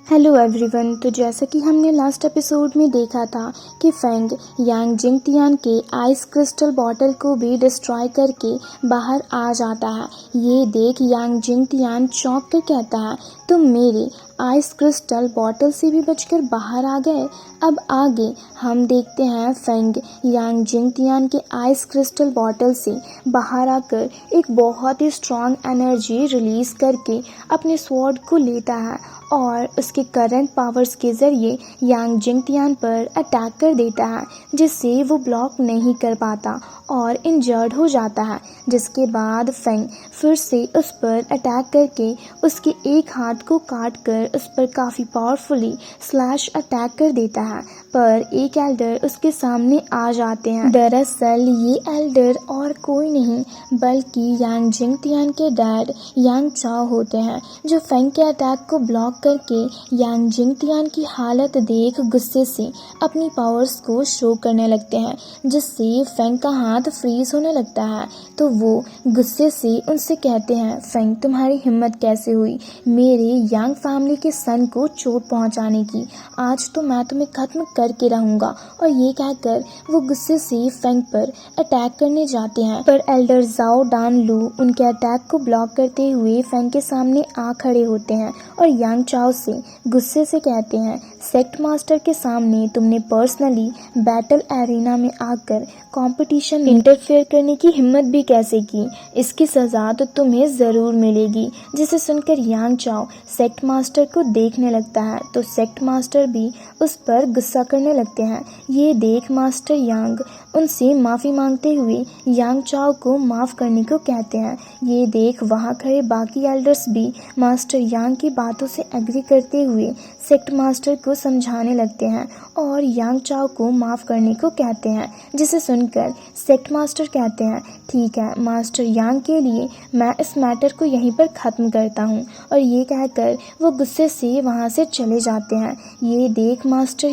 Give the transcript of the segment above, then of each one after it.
Hello everyone. तो जैसा कि हमने लास्ट एपिसोड में देखा था कि फेंग यांग जिंगतियान के आइस क्रिस्टल बॉटल को भी डिस्ट्रॉय करके बाहर आ जाता है। ये देख यांग जिंगतियान चौंक कर कहता है, तुम मेरे आइस क्रिस्टल बॉटल से भी बचकर बाहर आ गए। अब आगे हम देखते हैं फेंग यांग जिंगतियान के आइस क्रिस्टल बॉटल से बाहर आकर एक बहुत ही स्ट्रॉन्ग एनर्जी रिलीज करके अपने स्वॉर्ड को लेता है और उसके करंट पावर्स के ज़रिए यांग जिंगतियान पर अटैक कर देता है, जिससे वो ब्लॉक नहीं कर पाता और इंजर्ड हो जाता है। जिसके बाद फेंग फिर से उस पर अटैक करके उसके एक हाथ को काट कर उस पर काफ़ी पावरफुली स्लैश अटैक कर देता है, पर एक एल्डर उसके सामने आ जाते हैं। दरअसल ये एल्डर और कोई नहीं बल्कि यांग जिंगतियान के डैड यांग चाओ होते हैं, जो फेंग के अटैक को ब्लॉक करके यांग जिंगतियान की हालत देख गुस्से से अपनी पावर्स को शो करने लगते हैं, जिससे फेंग का हाथ फ्रीज होने लगता है। तो वो गुस्से से उनसे कहते हैं, फेंग तुम्हारी हिम्मत कैसे हुई मेरे यांग फैमिली के सन को चोट पहुंचाने की? आज तो मैं तुम्हें खत्म करके रहूंगा। और ये कहकर वो गुस्से से फेंग पर अटैक करने जाते हैं, पर एल्डर जाओ डान लू उनके अटैक को ब्लॉक करते हुए फेंग के सामने आ खड़े होते हैं और यांग चाओ से गुस्से से कहते हैं, सेक्ट मास्टर के सामने तुमने पर्सनली बैटल एरिना में आकर कंपटीशन में इंटरफेयर करने की हिम्मत भी कैसे की? इसकी सज़ा तो तुम्हें ज़रूर मिलेगी। जिसे सुनकर यांग चाओ सेक्ट मास्टर को देखने लगता है, तो सेक्ट मास्टर भी उस पर गुस्सा करने लगते हैं। ये देख मास्टर यांग उनसे माफ़ी मांगते हुए यांग चाओ को माफ़ करने को कहते हैं। ये देख वहाँ खड़े बाकी एल्डर्स भी मास्टर यांग की बातों से एग्री करते हुए सेक्ट मास्टर को समझाने लगते हैं और यांग चाओ को माफ़ करने को कहते हैं। जिसे सुनकर सेक्ट मास्टर कहते हैं, ठीक है मास्टर यांग के लिए मैं इस मैटर को यहीं पर ख़त्म करता हूँ। और ये कहकर वो गुस्से से वहाँ से चले जाते हैं। ये देख मास्टर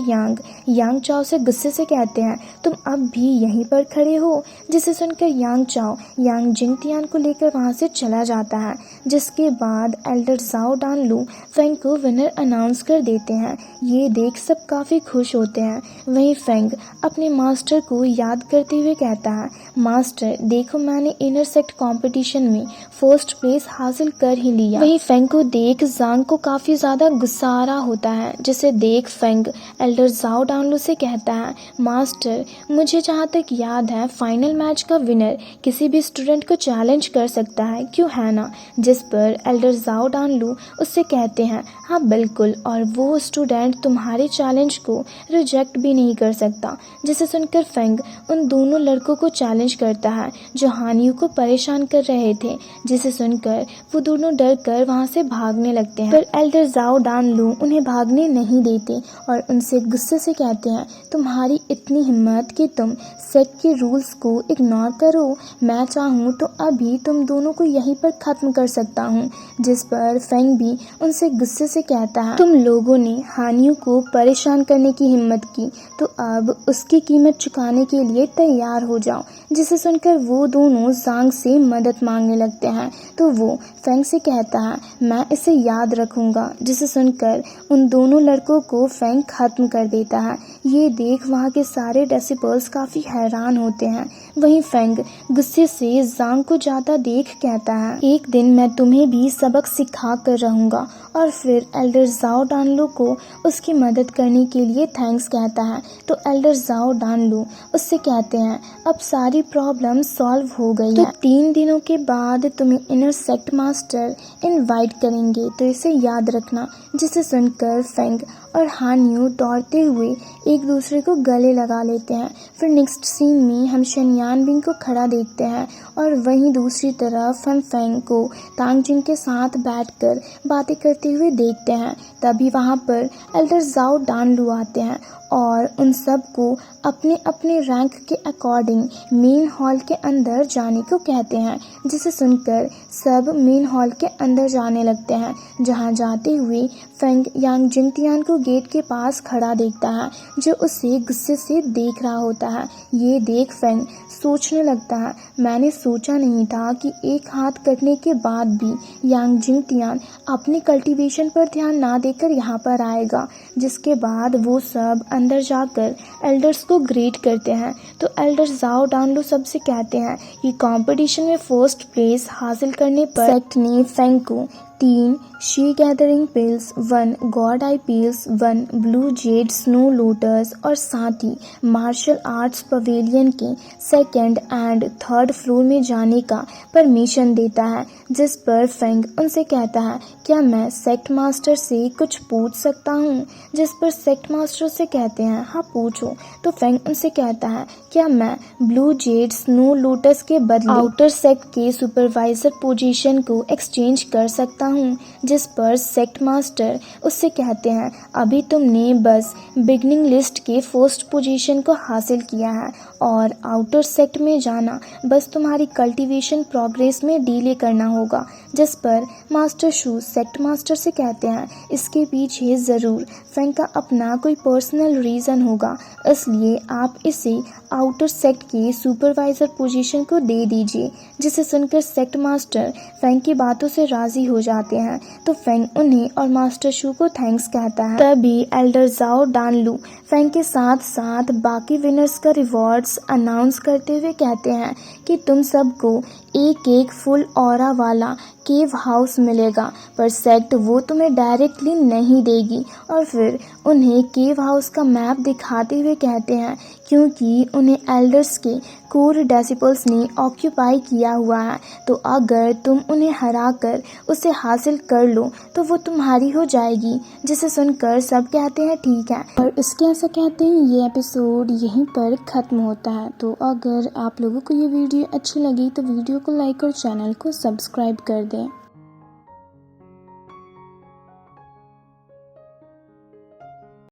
यांग चाओ से गुस्से से कहते हैं, तुम अब भी यहीं पर खड़े हो? जिसे सुनकर यांग चाओ यांग जिंगतियान को लेकर वहाँ से चला जाता है। जिसके बाद एल्डर जाओ डान लू फेंग को विनर अनाउंस कर देते हैं। ये देख सब काफ़ी खुश होते हैं। वहीं फेंग अपने मास्टर को याद करते हुए कहता है, मास्टर देखो मैंने इनर सेक्ट कंपटीशन में फर्स्ट प्लेस हासिल कर ही लिया। वहीं फेंग को देख जांग को काफ़ी ज़्यादा गुस्सा आ रहा होता है। जिसे देख फेंग एल्डर जाओ डानलू से कहता है, मास्टर मुझे जहाँ तक याद है फाइनल मैच का विनर किसी भी स्टूडेंट को चैलेंज कर सकता है, क्यों है ना? जिस पर एल्डर जाओ डानलू उससे कहते हैं, हाँ बिल्कुल, और वो स्टूडेंट तुम्हारे चैलेंज को रिजेक्ट भी नहीं कर सकता। जिसे सुनकर फेंग उन दोनों लड़कों को चैलेंज करता है जो हानियू को परेशान कर रहे थे। जिसे सुनकर वो दोनों डर कर वहाँ से भागने लगते हैं, पर एल्डर जाओ डान लू उन्हें भागने नहीं देते और उनसे गुस्से से कहते हैं, तुम्हारी इतनी हिम्मत कि तुम सेट के रूल्स को इग्नोर करो? मैं चाहूँ तो अभी तुम दोनों को यहीं पर ख़त्म कर सकता हूँ। जिस पर फेंग भी उनसे गुस्से से कहता है, तुम लोगों ने हानियू को परेशान करने की हिम्मत की तो अब उसकी कीमत चुकाने के लिए तैयार हो जाओ। जिसे सुनकर वो दोनों जांग से मदद मांगने लगते हैं, तो वो फेंग से कहता है, मैं इसे याद रखूंगा। जिसे सुनकर उन दोनों लड़कों को फेंग खत्म कर देता है। ये देख वहाँ के सारे डेसिबल्स काफ़ी हैरान होते हैं। वहीं फेंग गुस्से से जांग को जाता देख कहता है, एक दिन मैं तुम्हें भी सबक सिखा कर रहूँगा। और फिर एल्डर जाओ डानलू को उसकी मदद करने के लिए थैंक्स कहता है। तो एल्डर जाओ डानलू उससे कहते हैं, अब सारी प्रॉब्लम सॉल्व हो गई है, तो 3 दिनों के बाद तुम्हें इनर सेक्ट मास्टर इनवाइट करेंगे, तो इसे याद रखना। जिसे सुनकर फेंग और हानियू दौड़ते हुए एक दूसरे को गले लगा लेते हैं। फिर नेक्स्ट सीन में हम शेनयान बिंग को खड़ा देखते हैं और वहीं दूसरी तरफ हम फेंग को तांगजिन के साथ बैठकर बातें करते हुए देखते हैं। तभी वहाँ पर एल्डर जाओ डानलू आते हैं और उन सबको अपने अपने रैंक के अकॉर्डिंग मेन हॉल के अंदर जाने को कहते हैं, जिसे सुनकर सब मेन हॉल के अंदर जाने लगते हैं। जहां जाते हुए फेंग यांग जिंगतियान को गेट के पास खड़ा देखता है, जो उसे गुस्से से देख रहा होता है। ये देख फेंग सोचने लगता है, मैंने सोचा नहीं था कि एक हाथ कटने के बाद भी यांग जिंगतियान अपने कल्टीवेशन पर ध्यान ना देकर यहाँ पर आएगा। जिसके बाद वो सब अंदर जाकर एल्डर्स को ग्रेट करते हैं। तो एल्डर्स जाओ डानलो सबसे कहते हैं कि कंपटीशन में फर्स्ट प्लेस हासिल करने पर सेक्ट ने फेंग को 3 she gathering pills, 1 God I pills, 1 blue Z snow lotus और साथ ही मार्शल आर्ट्स पवेलियन के 2nd एंड 3rd फ्लोर में जाने का परमिशन देता है। जिस पर फेंग उनसे कहता है, क्या मैं सेक्ट मास्टर से कुछ पूछ सकता हूँ? जिस पर सेक्ट मास्टर से कहते हैं, हाँ पूछो। तो फेंग उनसे कहता है, क्या मैं ब्लू जेड स्नो लोटस के बदले आउटर सेक्ट के सुपरवाइजर पोजीशन को एक्सचेंज कर सकता हूँ? जिस पर सेक्ट मास्टर उससे कहते हैं, अभी तुमने बस बिगनिंग लिस्ट के फर्स्ट पोजीशन को हासिल किया है और आउटर सेक्ट में जाना बस तुम्हारी कल्टीवेशन प्रोग्रेस में डिले करना होगा। जिस पर मास्टर शू सेक्ट मास्टर से कहते हैं, इसके पीछे ज़रूर फेंग का अपना कोई पर्सनल रीज़न होगा, इसलिए आप इसे आउटर सेक्ट के सुपरवाइज़र पोजीशन को दे दीजिए। जिसे सुनकर सेक्ट मास्टर फेंग की बातों से राज़ी हो जाते हैं। तो फेंग उन्हें और मास्टर शू को थैंक्स कहता है। तभी एल्डर जाओ डानलू फेंग के साथ साथ बाकी विनर्स का रिवॉर्ड्स अनाउंस करते हुए कहते हैं कि तुम सबको एक फुल ऑरा वाला केव हाउस मिलेगा, पर सेक्ट वो तुम्हें डायरेक्टली नहीं देगी। और फिर उन्हें केव हाउस का मैप दिखाते हुए कहते हैं, क्योंकि उन्हें एल्डर्स के कोर डेसिपल्स ने ऑक्यूपाई किया हुआ है, तो अगर तुम उन्हें हराकर उसे हासिल कर लो तो वो तुम्हारी हो जाएगी। जिसे सुनकर सब कहते हैं ठीक है, और इसके ऐसा कहते हैं ये एपिसोड यहीं पर ख़त्म होता है। तो अगर आप लोगों को ये वीडियो अच्छी लगी तो वीडियो को लाइक और चैनल को सब्सक्राइब कर दें।